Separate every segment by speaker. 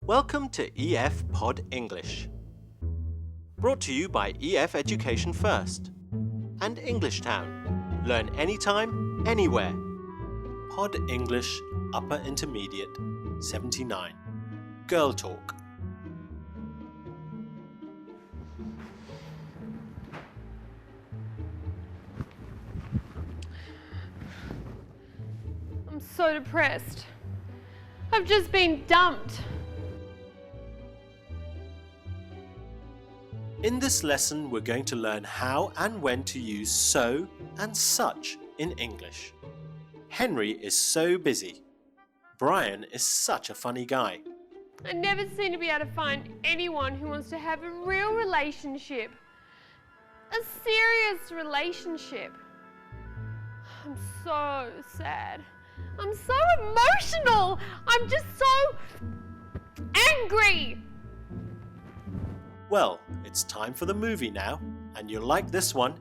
Speaker 1: Welcome to EF Pod English. Brought to you by EF Education First and Englishtown. Learn anytime, anywhere. Pod English Upper Intermediate 79. Girl Talk.
Speaker 2: I'm so depressed. I've just been dumped.
Speaker 1: In this lesson, we're going to learn how and when to use so and such in English. Henry is so busy. Brian is such a funny guy.
Speaker 2: I never seem to be able to find anyone who wants to have a real relationship. A serious relationship. I'm so sad. I'm so emotional. I'm just so angry.
Speaker 1: Well, it's time for the movie now, and you'll like this one.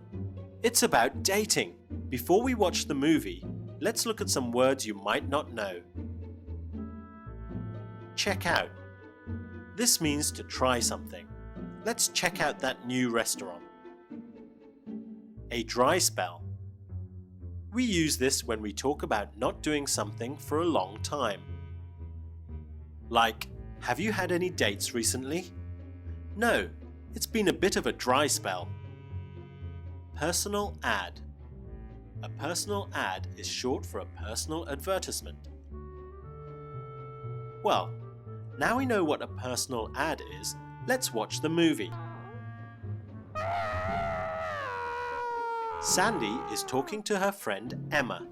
Speaker 1: It's about dating. Before we watch the movie, let's look at some words you might not know. Check out. This means to try something. Let's check out that new restaurant. A dry spell. We use this when we talk about not doing something for a long time. Like, have you had any dates recently? No, it's been a bit of a dry spell. Personal ad. A personal ad is short for a personal advertisement. Well, now we know what a personal ad is, let's watch the movie. Sandy is talking to her friend Emma.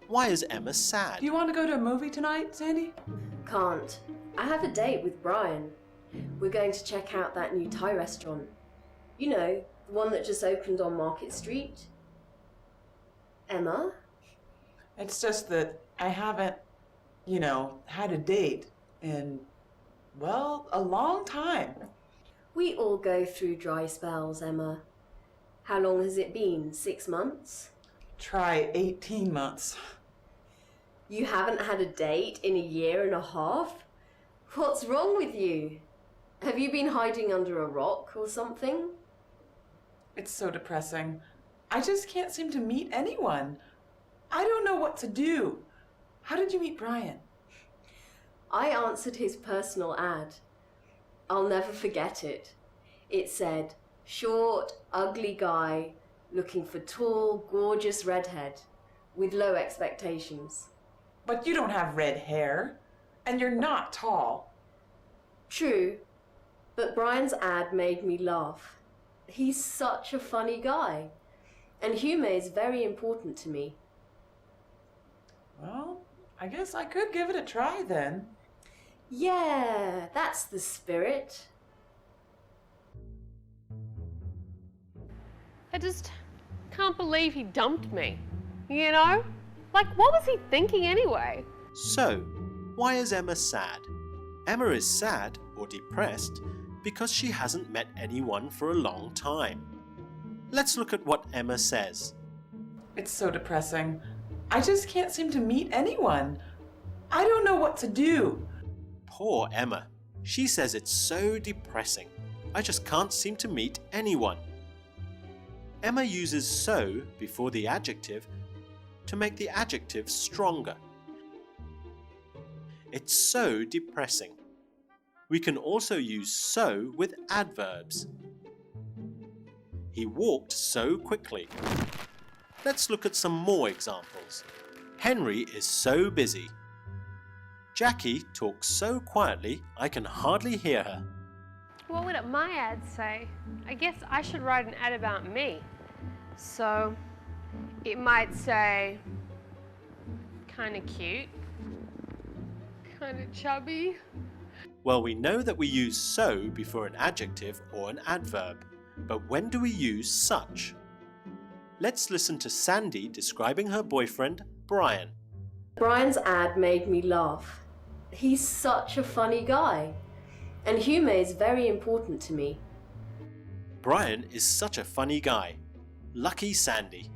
Speaker 1: Why is Emma sad?
Speaker 3: Do you want to go to a movie tonight, Sandy?
Speaker 4: Can't. I have a date with Brian. We're going to check out that new Thai restaurant. You know, the one that just opened on Market Street. Emma?
Speaker 3: It's just that I haven't, had a date in, well, a long time.
Speaker 4: We all go through dry spells, Emma. How long has it been? 6 months?
Speaker 3: Try 18 months.
Speaker 4: You haven't had a date in a year and a half? What's wrong with you? Have you been hiding under a rock or something?
Speaker 3: It's so depressing. I just can't seem to meet anyone. I don't know what to do. How did you meet Brian?
Speaker 4: I answered his personal ad. I'll never forget it. It said, short, ugly guy looking for tall, gorgeous redhead with low expectations.
Speaker 3: But you don't have red hair, and you're not tall.
Speaker 4: True, but Brian's ad made me laugh. He's such a funny guy, and humour is very important to me.
Speaker 3: Well, I guess I could give it a try then.
Speaker 4: Yeah, that's the spirit.
Speaker 2: I just can't believe he dumped me. You know? Like, what was he thinking anyway?
Speaker 1: So, why is Emma sad? Emma is sad or depressed because she hasn't met anyone for a long time. Let's look at what Emma says.
Speaker 3: It's so depressing. I just can't seem to meet anyone. I don't know what to do.
Speaker 1: Poor Emma. She says it's so depressing. I just can't seem to meet anyone. Emma uses so before the adjective to make the adjective stronger. It's so depressing. We can also use so with adverbs. He walked so quickly. Let's look at some more examples. Henry is so busy. Jackie talks so quietly I can hardly hear her.
Speaker 2: What would my ad say? I guess I should write an ad about me. So, it might say, kinda cute, kinda chubby.
Speaker 1: Well, we know that we use so before an adjective or an adverb, but when do we use such? Let's listen to Sandy describing her boyfriend, Brian.
Speaker 4: Brian's ad made me laugh. He's such a funny guy, and humour is very important to me.
Speaker 1: Brian is such a funny guy. Lucky Sandy.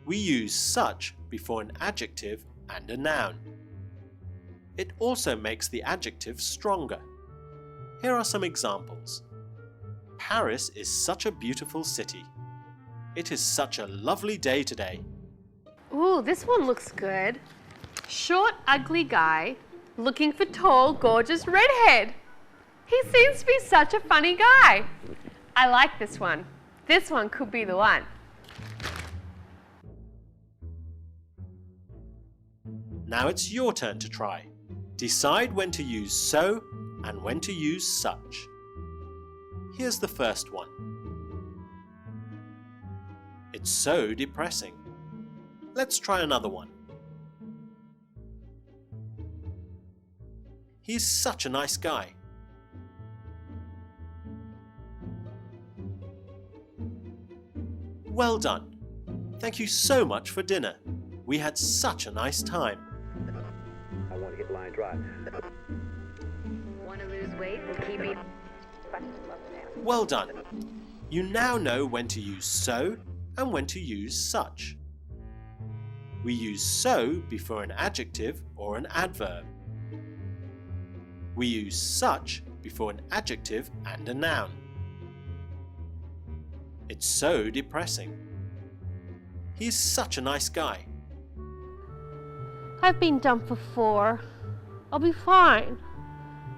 Speaker 1: We use such before an adjective and a noun. It also makes the adjective stronger. Here are some examples. Paris is such a beautiful city. It is such a lovely day today.
Speaker 2: Ooh, this one looks good. Short, ugly guy looking for tall, gorgeous redhead. He seems to be such a funny guy. I like this one. This one could be the one.
Speaker 1: Now it's your turn to try. Decide when to use so and when to use such. Here's the first one. It's so depressing. Let's try another one. He's such a nice guy. Well done. Thank you so much for dinner. We had such a nice time.
Speaker 5: I want to hit line drive. Want to lose weight and keep eating?
Speaker 1: Well done. You now know when to use so and when to use such. We use so before an adjective or an adverb. We use such before an adjective and a noun. It's so depressing. He's such a nice guy.
Speaker 2: I've been dumped before. I'll be fine.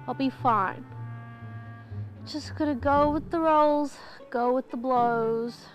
Speaker 2: I'll be fine. Just gonna go with the rolls, go with the blows.